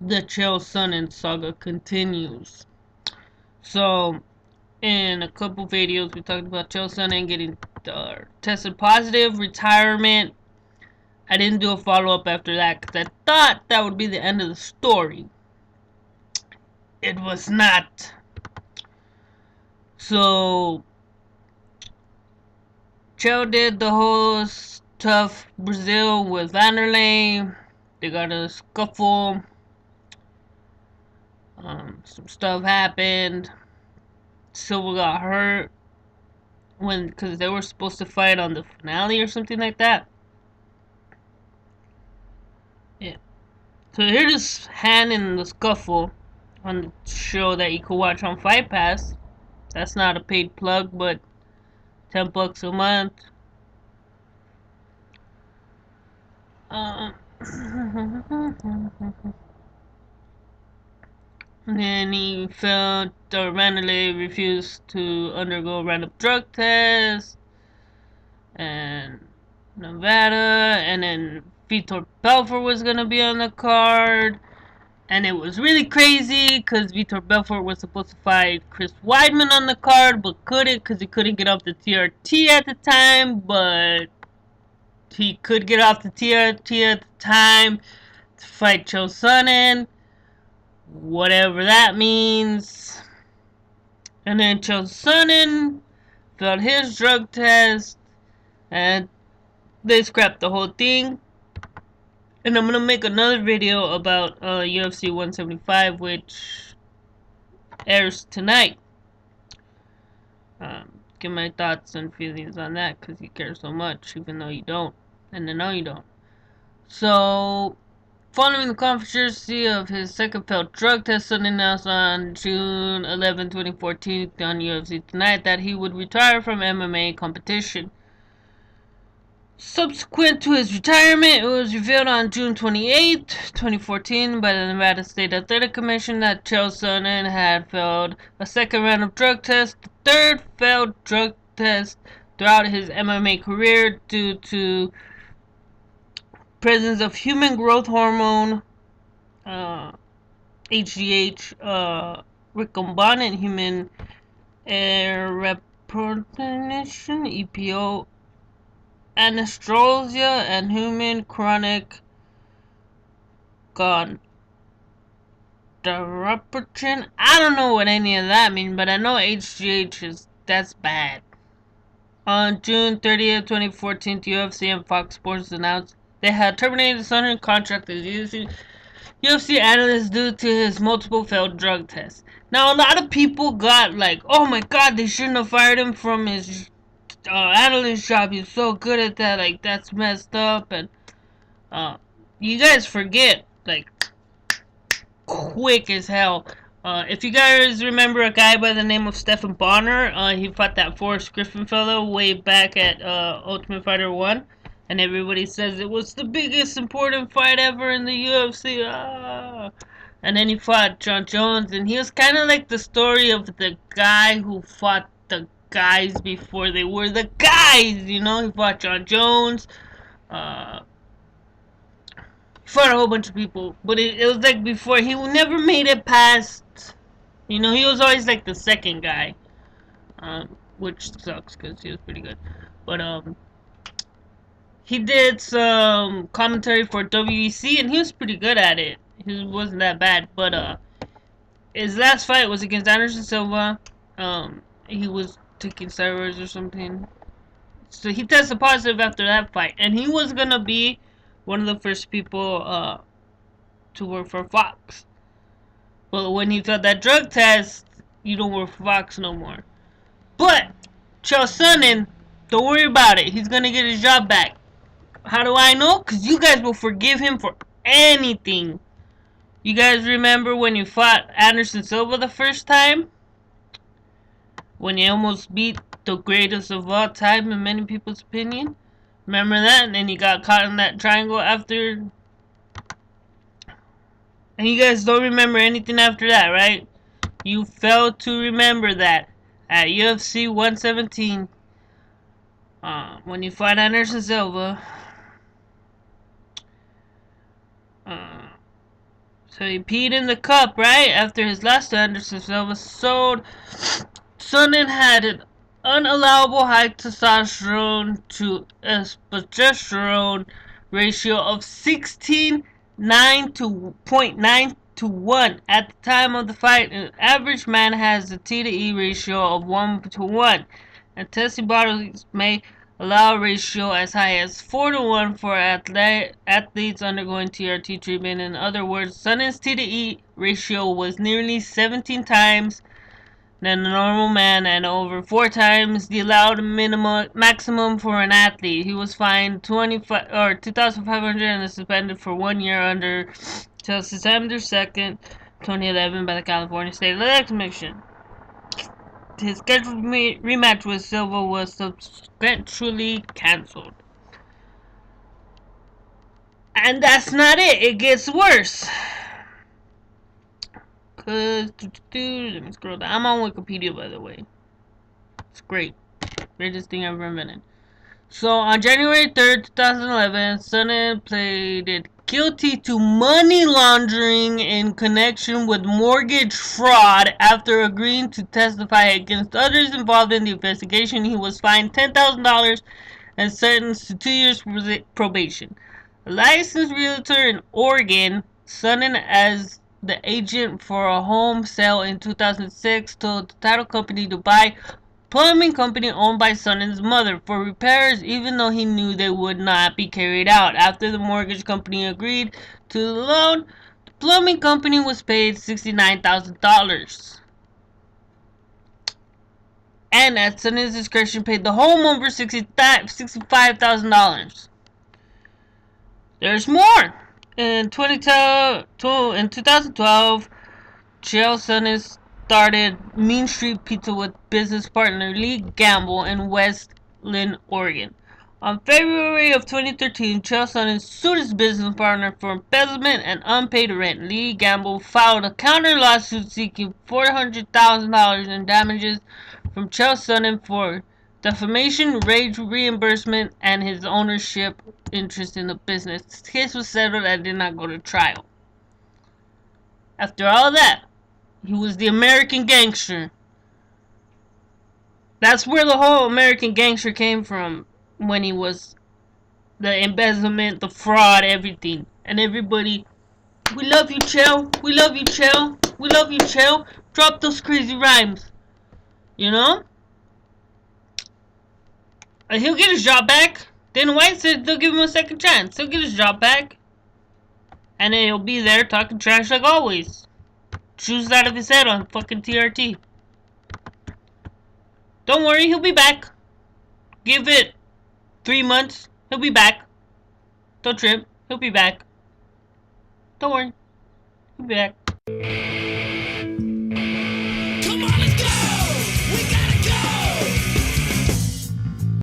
the Chael Sonnen saga continues. So, in a couple videos, we talked about Chael Sonnen getting tested positive, retirement. I didn't do a follow up after that because I thought that would be the end of the story. It was not. So, Chael did the whole stuff Brazil with Vanderlei. They got a scuffle. Some stuff happened. Silva got hurt because they were supposed to fight on the finale or something like that. Yeah. So here's this hand in the scuffle on the show that you could watch on Fight Pass. That's not a paid plug, but $10 a month. Uh, and then he felt Vanderlei refused to undergo a random drug test, and Nevada, and then Vitor Belfort was gonna be on the card, and it was really crazy because Vitor Belfort was supposed to fight Chris Weidman on the card, but couldn't because he couldn't get off the TRT at the time, but he could get off the TRT at the time to fight Chael Sonnen, whatever that means. And then Chael Sonnen failed his drug test, and they scrapped the whole thing. And I'm gonna make another video about UFC 175, which airs tonight. Get my thoughts and feelings on that because you care so much, even though you don't, and I know you don't. So, following the controversy of his second failed drug test, Sonnen announced on June 11, 2014, on UFC Tonight that he would retire from MMA competition. Subsequent to his retirement, it was revealed on June 28, 2014 by the Nevada State Athletic Commission that Chael Sonnen had failed a second round of drug tests, the third failed drug test throughout his MMA career due to presence of human growth hormone, HGH, recombinant human erythropoietin, EPO, anesthesia, and human chronic gonadotropin. I don't know what any of that means, but I know HGH that's bad. On June 30th, 2014, UFC and Fox Sports announced they had terminated Sonnen contract as UFC analyst due to his multiple failed drug tests. Now, a lot of people got like, oh my god, they shouldn't have fired him from his analyst job. He's so good at that. Like, that's messed up. And you guys forget, like, quick as hell. If you guys remember a guy by the name of Stephen Bonner, he fought that Forrest Griffin fellow way back at Ultimate Fighter 1. And everybody says it was the biggest important fight ever in the UFC. Ah. And then he fought John Jones, and he was kind of like the story of the guy who fought the guys before they were the guys. You know, he fought John Jones. Uh, fought a whole bunch of people, but it was like before he never made it past. You know, he was always like the second guy, which sucks because he was pretty good. But he did some commentary for WEC, and he was pretty good at it. He wasn't that bad, but his last fight was against Anderson Silva. He was taking steroids or something. So he tested positive after that fight, and he was gonna be one of the first people to work for Fox. But when he failed that drug test, you don't work for Fox no more. But Chael Sonnen, don't worry about it. He's gonna get his job back. How do I know? Because you guys will forgive him for anything. You guys remember when you fought Anderson Silva the first time? When you almost beat the greatest of all time in many people's opinion? Remember that? And then he got caught in that triangle after. And you guys don't remember anything after that, right? You failed to remember that at UFC 117, when you fought Anderson Silva, So he peed in the cup, right? After his last Anderson Silva sold, Sonnen had an unallowable high testosterone to progesterone ratio of 16:9 to 0.9 to 1. At the time of the fight, an average man has a T to E ratio of 1 to 1, and testing bodies may allow a ratio as high as 4 to 1 for athletes undergoing TRT treatment. In other words, Sonnen's T to E ratio was nearly 17 times than a normal man and over 4 times the allowed maximum for an athlete. He was fined 2,500 and suspended for 1 year until September 2nd, 2011 by the California State Election Commission. His scheduled rematch with Silva was subsequently cancelled. And that's not it. It gets worse. Let me scroll down. I'm on Wikipedia, by the way. It's great. Greatest thing ever invented. So on January 3rd, 2011, Sonnen pleaded guilty to money laundering in connection with mortgage fraud after agreeing to testify against others involved in the investigation. He was fined $10,000 and sentenced to 2 years probation. A licensed realtor in Oregon, Sonnen as the agent for a home sale in 2006, told the title company to buy plumbing company owned by Sonnen's mother for repairs, even though he knew they would not be carried out. After the mortgage company agreed to the loan, the plumbing company was paid $69,000. And at Sonnen's discretion paid the homeowner $65,000. There's more. In 2012, Chael Sonnen started Mean Street Pizza with business partner Lee Gamble in West Linn, Oregon. On February of 2013, Chael Sonnen sued his business partner for embezzlement and unpaid rent. Lee Gamble filed a counter lawsuit seeking $400,000 in damages from Chael Sonnen for defamation, wage reimbursement, and his ownership interest in the business. This case was settled and did not go to trial. After all that, he was the American gangster. That's where the whole American gangster came from, when he was the embezzlement, the fraud, everything. And everybody, we love you, Chael. We love you, Chael. We love you, Chael. Drop those crazy rhymes. You know? And he'll get his job back. Dana White said they'll give him a second chance. He'll get his job back. And then he'll be there talking trash like always. Shoes out of his head on fucking TRT. Don't worry, he'll be back. Give it 3 months. He'll be back. Don't trip. He'll be back. Don't worry. He'll be back.